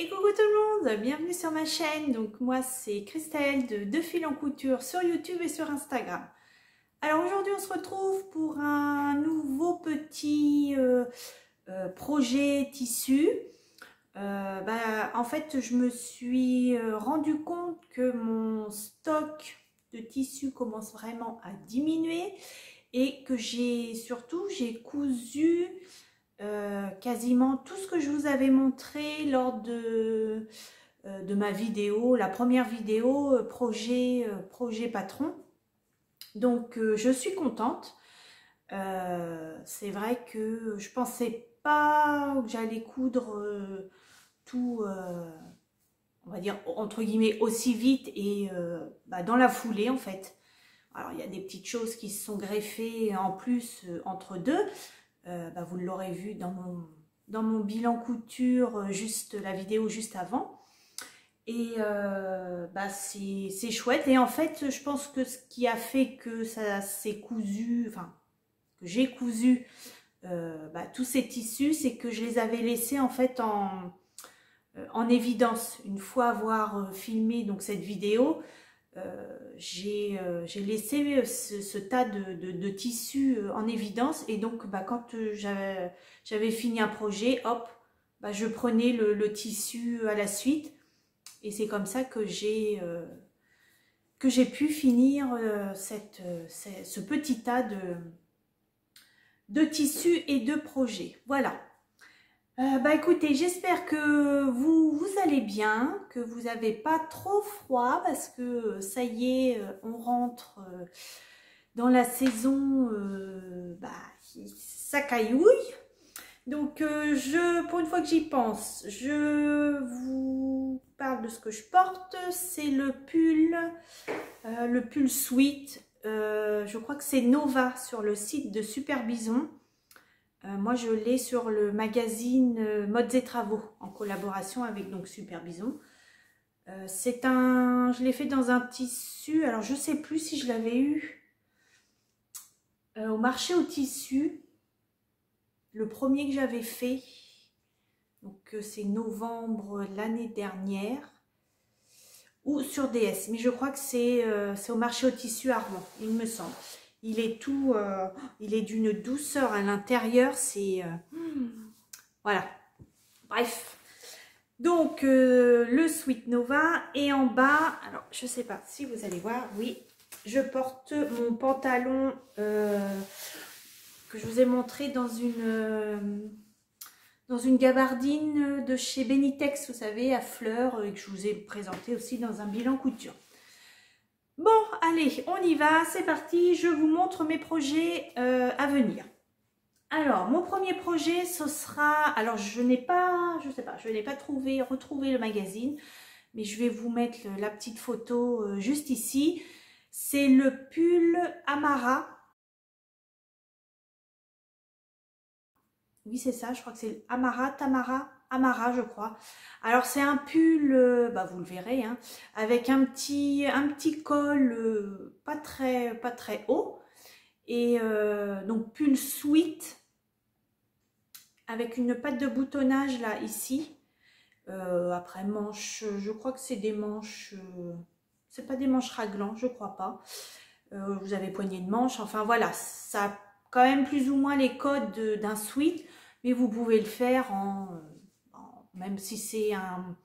Et coucou tout le monde, bienvenue sur ma chaîne. Donc moi c'est Christelle de Deux Fils en Couture sur YouTube et sur Instagram. Alors aujourd'hui on se retrouve pour un nouveau petit projet tissu. En fait je me suis rendu compte que mon stock de tissu commence vraiment à diminuer et que j'ai cousu quasiment tout ce que je vous avais montré lors de ma vidéo, la première vidéo projet patron. Donc je suis contente. C'est vrai que je pensais pas que j'allais coudre tout, on va dire entre guillemets, aussi vite et dans la foulée en fait. Alors il y a des petites choses qui se sont greffées en plus entre deux. Vous l'aurez vu dans mon bilan couture, juste la vidéo juste avant. Et c'est chouette. Et en fait, je pense que ce qui a fait que ça s'est cousu, enfin, que j'ai cousu tous ces tissus, c'est que je les avais laissés en fait en évidence. Une fois avoir filmé donc cette vidéo, j'ai laissé ce tas de tissus en évidence, et donc quand j'avais fini un projet, hop, je prenais le tissu à la suite, et c'est comme ça que j'ai pu finir ce petit tas de tissus et de projets. Voilà. Écoutez, j'espère que vous allez bien, que vous n'avez pas trop froid, parce que ça y est, on rentre dans la saison, ça caillouille. Donc pour une fois que j'y pense, je vous parle de ce que je porte. C'est le pull sweat. Je crois que c'est Nova sur le site de Super Bison. Moi je l'ai sur le magazine Modes et Travaux en collaboration avec donc Super Bison. Je l'ai fait dans un tissu, alors je sais plus si je l'avais eu au marché au tissu, le premier que j'avais fait, donc c'est novembre l'année dernière, ou sur DS, mais je crois que c'est au marché au tissu à Rouen, il me semble. Il est il est d'une douceur à l'intérieur, c'est voilà. Bref. Donc le Sweet Nova, et en bas, alors je sais pas si vous allez voir, oui, je porte mon pantalon que je vous ai montré dans une gabardine de chez Benitex, vous savez, à fleurs, et que je vous ai présenté aussi dans un bilan couture. Bon, allez, on y va, c'est parti, je vous montre mes projets à venir. Alors, mon premier projet, ce sera... Alors, je n'ai pas retrouvé le magazine, mais je vais vous mettre la petite photo juste ici. C'est le pull Amara. Oui, c'est ça, je crois que c'est Amara, Amara, je crois. Alors, c'est un pull, vous le verrez, hein, avec un petit col pas très haut. Et donc, pull sweat, avec une patte de boutonnage là, ici. Après, manches, je crois que c'est des manches, c'est pas des manches raglan, je crois pas. Vous avez poignée de manche, enfin voilà, ça a quand même plus ou moins les codes d'un sweat, mais vous pouvez le faire même si c'est un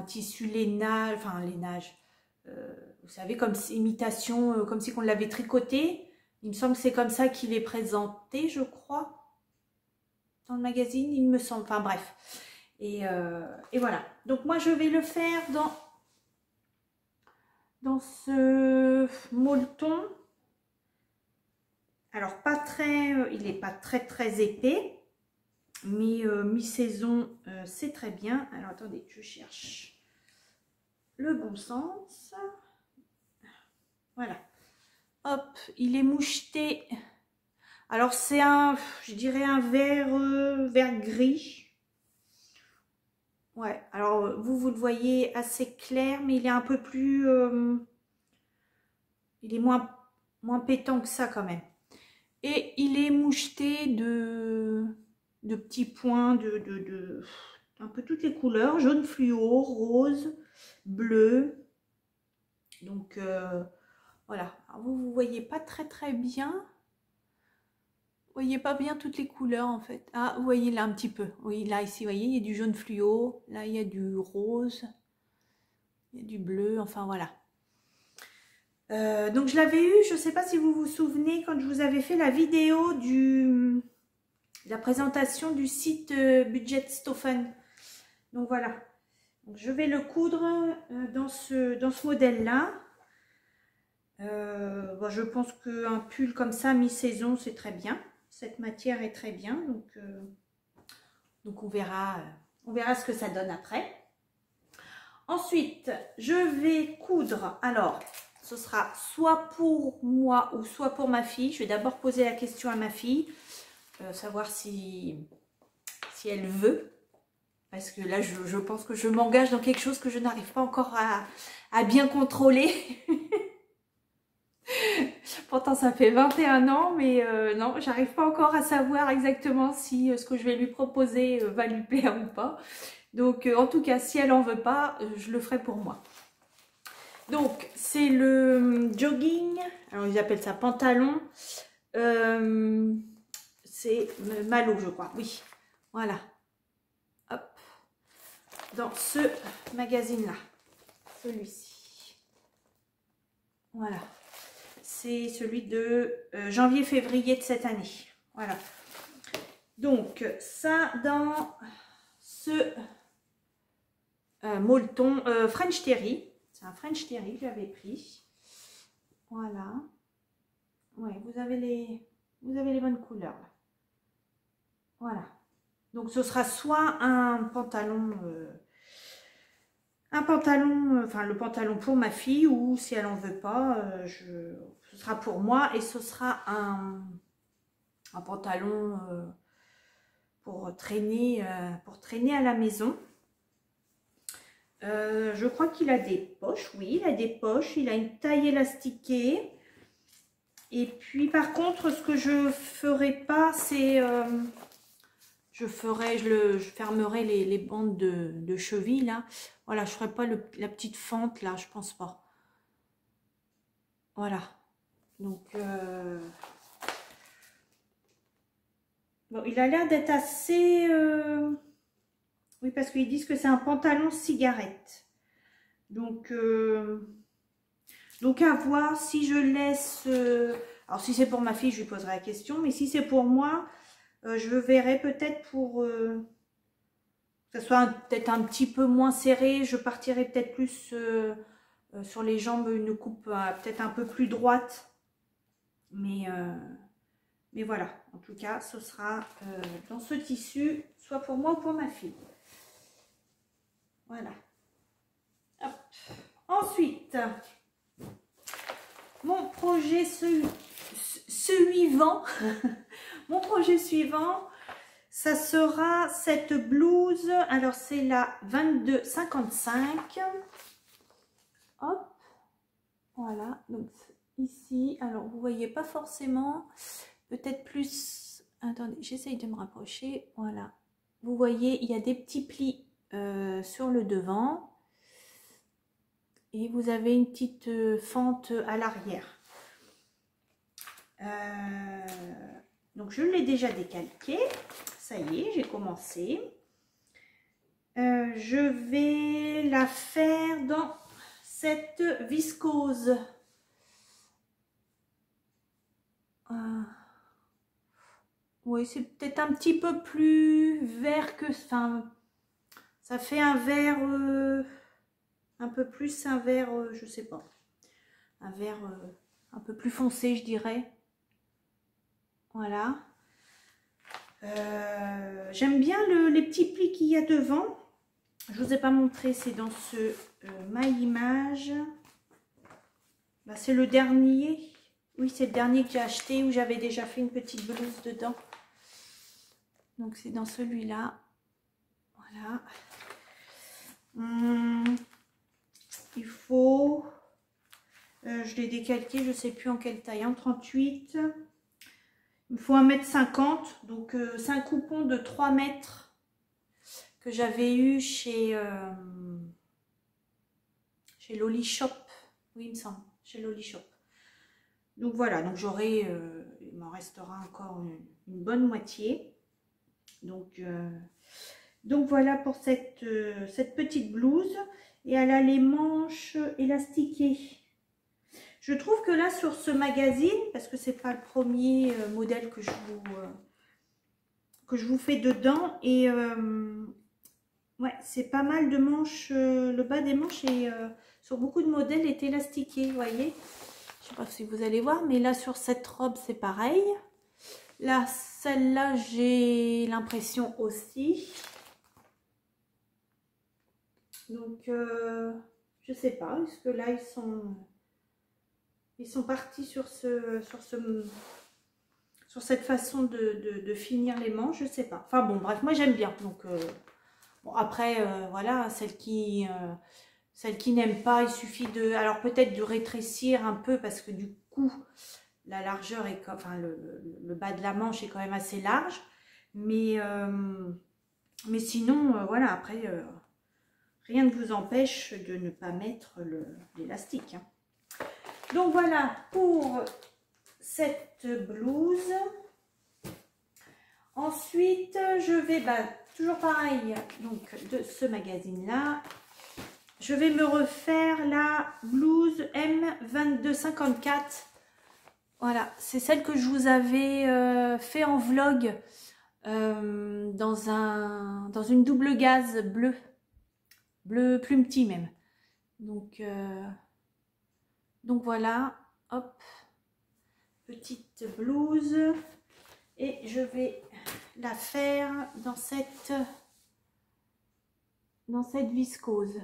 tissu lainage, enfin lainage, vous savez, comme imitation, comme si on l'avait tricoté. Il me semble que c'est comme ça qu'il est présenté, je crois, dans le magazine, il me semble, enfin bref. Et voilà, donc moi je vais le faire dans ce molleton. Alors il n'est pas très épais, mais mi-saison c'est très bien. Alors attendez, je cherche le bon sens. Voilà, hop, il est moucheté. Alors c'est je dirais un vert gris. Ouais, alors vous le voyez assez clair, mais il est un peu plus... il est moins pétant que ça quand même. Et il est moucheté de petits points un peu toutes les couleurs, jaune fluo, rose, bleu. Donc voilà, alors, vous voyez pas très bien. Vous voyez pas bien toutes les couleurs en fait. Ah, vous voyez là un petit peu. Oui, là ici, vous voyez, il y a du jaune fluo. Là, il y a du rose. Il y a du bleu. Enfin, voilà. Donc, je l'avais eu, je ne sais pas si vous vous souvenez, quand je vous avais fait la vidéo de la présentation du site Budgetstoffen. Donc, voilà. Donc, je vais le coudre dans ce modèle-là. Bon, je pense qu'un pull comme ça, mi-saison, c'est très bien. Cette matière est très bien, donc on verra ce que ça donne après. Ensuite, je vais coudre. Alors, ce sera soit pour moi ou soit pour ma fille. Je vais d'abord poser la question à ma fille, savoir si elle veut. Parce que là, je pense que je m'engage dans quelque chose que je n'arrive pas encore à bien contrôler. Pourtant, ça fait 21 ans, mais non, j'arrive pas encore à savoir exactement si ce que je vais lui proposer va lui plaire ou pas. Donc, en tout cas, si elle en veut pas, je le ferai pour moi. Donc, c'est le jogging. Alors, ils appellent ça pantalon. C'est Malo, je crois. Oui, voilà. Hop. Dans ce magazine-là. Celui-ci. Voilà. C'est celui de janvier-février de cette année. Voilà. Donc, ça dans ce molleton French Terry. C'est un French Terry que j'avais pris. Voilà. Ouais, vous avez les bonnes couleurs. Là. Voilà. Donc, ce sera soit un pantalon... enfin le pantalon pour ma fille, ou si elle en veut pas, ce sera pour moi, et ce sera un pantalon pour traîner à la maison. Je crois qu'il a des poches, oui, il a des poches, il a une taille élastiquée. Et puis par contre, ce que je ferai pas, c'est je fermerai les bandes de cheville là. Voilà, je ferai pas la petite fente là, je pense pas. Voilà. Donc bon, il a l'air d'être assez oui, parce qu'ils disent que c'est un pantalon cigarette. Donc à voir si je laisse alors si c'est pour ma fille, je lui poserai la question, mais si c'est pour moi, je verrai peut-être pour que ça soit peut-être un petit peu moins serré. Je partirai peut-être plus sur les jambes, une coupe peut-être un peu plus droite. Mais voilà, en tout cas, ce sera dans ce tissu, soit pour moi ou pour ma fille. Voilà. Hop. Ensuite, mon projet suivant, mon projet suivant, ça sera cette blouse. Alors, c'est la 22,55. Hop. Voilà. Donc, ici, alors, vous voyez pas forcément, peut-être plus... Attendez, j'essaye de me rapprocher. Voilà. Vous voyez, il y a des petits plis sur le devant. Et vous avez une petite fente à l'arrière. Donc, je l'ai déjà décalqué. Ça y est, j'ai commencé. Je vais la faire dans cette viscose. Oui, c'est peut-être un petit peu plus vert que... Enfin, ça fait un vert... un peu plus un vert, je sais pas. Un vert un peu plus foncé, je dirais. Voilà. J'aime bien les petits plis qu'il y a devant. Je vous ai pas montré, c'est dans ce My Image. Bah, c'est le dernier. Oui, c'est le dernier que j'ai acheté où j'avais déjà fait une petite blouse dedans. Donc c'est dans celui-là. Voilà. Il faut... je l'ai décalqué, je ne sais plus en quelle taille. En 38. Il me faut 1,50 m. Donc c'est un coupon de 3 mètres. que j'avais eu chez Loli Shop. Oui, il me semble, chez Loli Shop. Donc voilà, donc j'aurai, il m'en restera encore une bonne moitié. Donc voilà pour cette petite blouse. Et elle a les manches élastiquées. Je trouve que là, sur ce magazine, parce que c'est pas le premier modèle que je vous fais dedans, et ouais, c'est pas mal de manches, le bas des manches et sur beaucoup de modèles est élastiqué, vous voyez. Je sais pas si vous allez voir, mais là sur cette robe c'est pareil. Là, celle-là, j'ai l'impression aussi. Donc, je sais pas, est-ce que là ils sont partis sur cette façon de finir les manches, je sais pas. Enfin bon, bref, moi j'aime bien. Donc, bon, après, voilà, celle qui n'aime pas, il suffit de, alors peut-être de rétrécir un peu parce que du coup, la largeur est, enfin, le bas de la manche est quand même assez large. Mais sinon, voilà, après, rien ne vous empêche de ne pas mettre l'élastique. Hein. Donc voilà pour cette blouse. Ensuite, je vais, toujours pareil, donc de ce magazine-là, je vais me refaire la blouse M2254. Voilà, c'est celle que je vous avais fait en vlog dans une double gaze bleu plume petit même. Donc voilà, hop, petite blouse. Et je vais la faire dans cette viscose.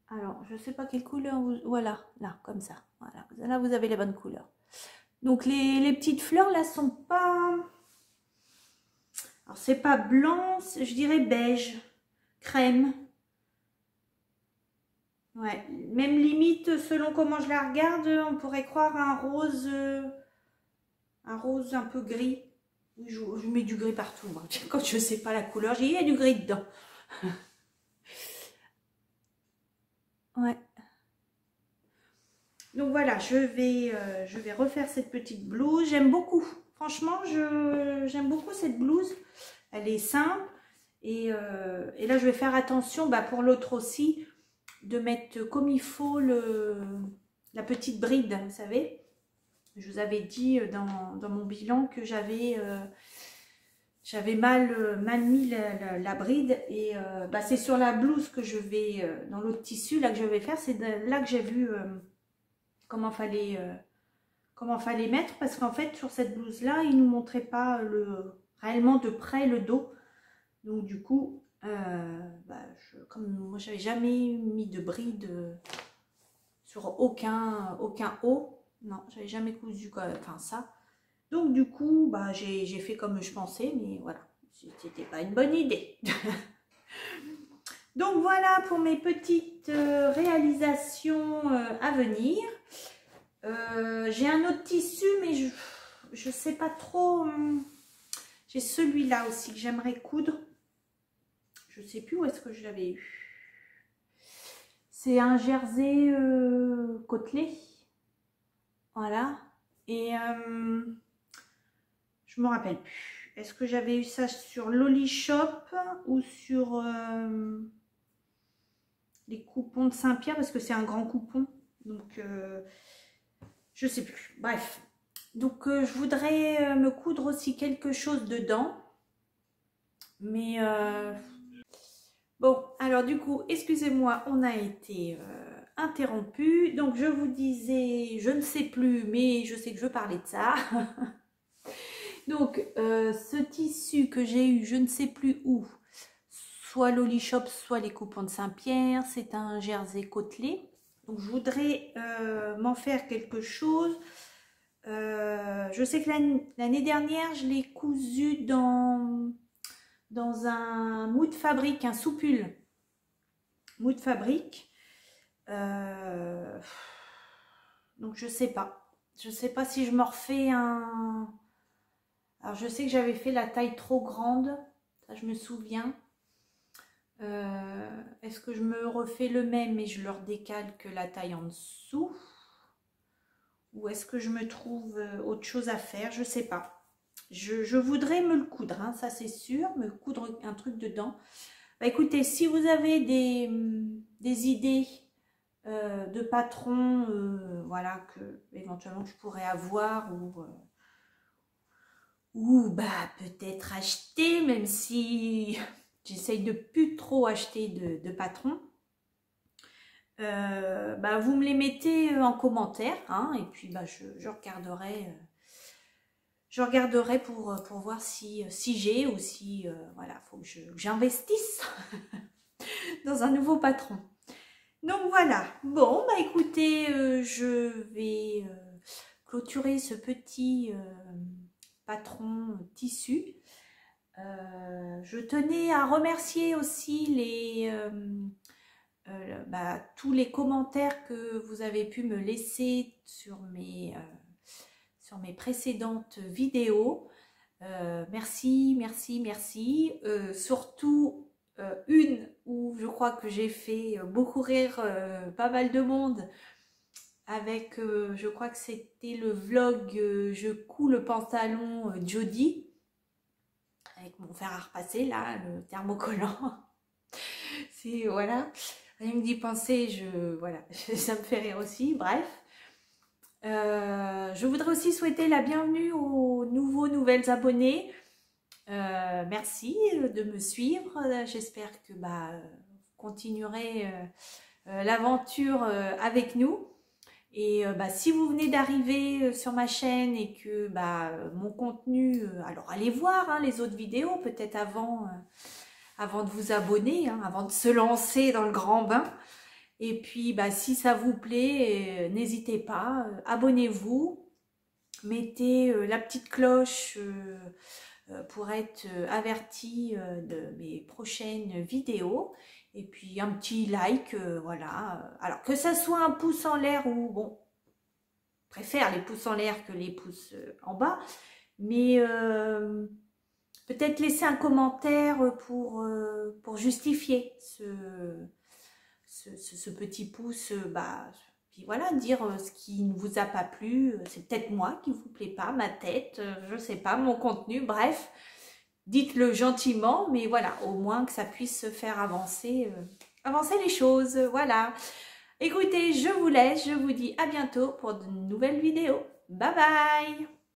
Alors, je ne sais pas quelle couleur, voilà, là, comme ça. Voilà, là, vous avez la bonne couleur. Donc, les petites fleurs, là, sont pas... Alors, c'est pas blanc, je dirais beige, crème. Ouais, même limite, selon comment je la regarde, on pourrait croire un rose un peu gris. Je mets du gris partout, moi. Quand je ne sais pas la couleur, il y a du gris dedans. Ouais. Donc voilà, je vais refaire cette petite blouse. J'aime beaucoup. Franchement, j'aime beaucoup cette blouse. Elle est simple. Et là, je vais faire attention, pour l'autre aussi, de mettre comme il faut la petite bride, vous savez. Je vous avais dit dans mon bilan que j'avais mal mis la bride. Et c'est sur la blouse que je vais, dans l'autre tissu, là que je vais faire. C'est là que j'ai vu comment fallait mettre. Parce qu'en fait, sur cette blouse-là, il ne nous montrait pas réellement de près le dos. Donc du coup, comme moi, j'avais jamais mis de bride sur aucun haut. Non, j'avais jamais cousu enfin ça. Donc du coup, j'ai fait comme je pensais, mais voilà, c'était pas une bonne idée. Donc voilà pour mes petites réalisations à venir. J'ai un autre tissu, mais je sais pas trop. J'ai celui-là aussi que j'aimerais coudre. Je sais plus où est-ce que je l'avais eu. C'est un jersey côtelé. Voilà. Et je me rappelle plus. Est-ce que j'avais eu ça sur Loli Shop ou sur les coupons de Saint-Pierre? Parce que c'est un grand coupon. Donc, je sais plus. Bref. Donc, je voudrais me coudre aussi quelque chose dedans. Mais, bon, alors du coup, excusez-moi, on a été interrompu. Donc, je vous disais, je ne sais plus, mais je sais que je parlais de ça. Donc, ce tissu que j'ai eu, je ne sais plus où, soit Loli Shop, soit les coupons de Saint-Pierre, c'est un jersey côtelé. Donc, je voudrais m'en faire quelque chose. Je sais que l'année dernière, je l'ai cousu dans un moule fabrique, un soupule. Moule fabrique. Donc, je sais pas. Je sais pas si je me refais un... Alors, je sais que j'avais fait la taille trop grande, ça je me souviens. Est-ce que je me refais le même et je leur décalque la taille en dessous? Ou est-ce que je me trouve autre chose à faire? Je sais pas. Je voudrais me le coudre, hein, ça c'est sûr, me coudre un truc dedans. Bah, écoutez, si vous avez des idées de patrons, voilà, que éventuellement je pourrais avoir ou bah peut-être acheter, même si j'essaye de plus trop acheter de patrons. Bah, vous me les mettez en commentaire, hein, et puis bah, je regarderai pour voir si j'ai ou si voilà, faut que j'investisse dans un nouveau patron. Donc voilà, bon bah écoutez, je vais clôturer ce petit patron tissu. Je tenais à remercier aussi tous les commentaires que vous avez pu me laisser sur mes précédentes vidéos. Merci, merci, merci. Surtout une où je crois que j'ai fait beaucoup rire pas mal de monde avec, je crois que c'était le vlog je couds le pantalon Jody avec mon fer à repasser là, le thermocollant. C'est voilà, rien que d'y penser, voilà, ça me fait rire aussi. Bref, je voudrais aussi souhaiter la bienvenue aux nouvelles abonnés. Merci de me suivre. J'espère que vous continuerez l'aventure avec nous. Et si vous venez d'arriver sur ma chaîne et que mon contenu, alors allez voir hein, les autres vidéos, peut-être avant de vous abonner, hein, avant de se lancer dans le grand bain. Et puis si ça vous plaît, n'hésitez pas, abonnez-vous, mettez la petite cloche pour être averti de mes prochaines vidéos. Et puis un petit like, voilà. Alors que ça soit un pouce en l'air ou bon, je préfère les pouces en l'air que les pouces en bas. Mais peut-être laisser un commentaire pour justifier ce petit pouce. Puis voilà, dire ce qui ne vous a pas plu. C'est peut-être moi qui ne vous plaît pas, ma tête, je ne sais pas, mon contenu, bref. Dites-le gentiment, mais voilà, au moins que ça puisse se faire avancer les choses, voilà. Écoutez, je vous laisse, je vous dis à bientôt pour de nouvelles vidéos. Bye bye!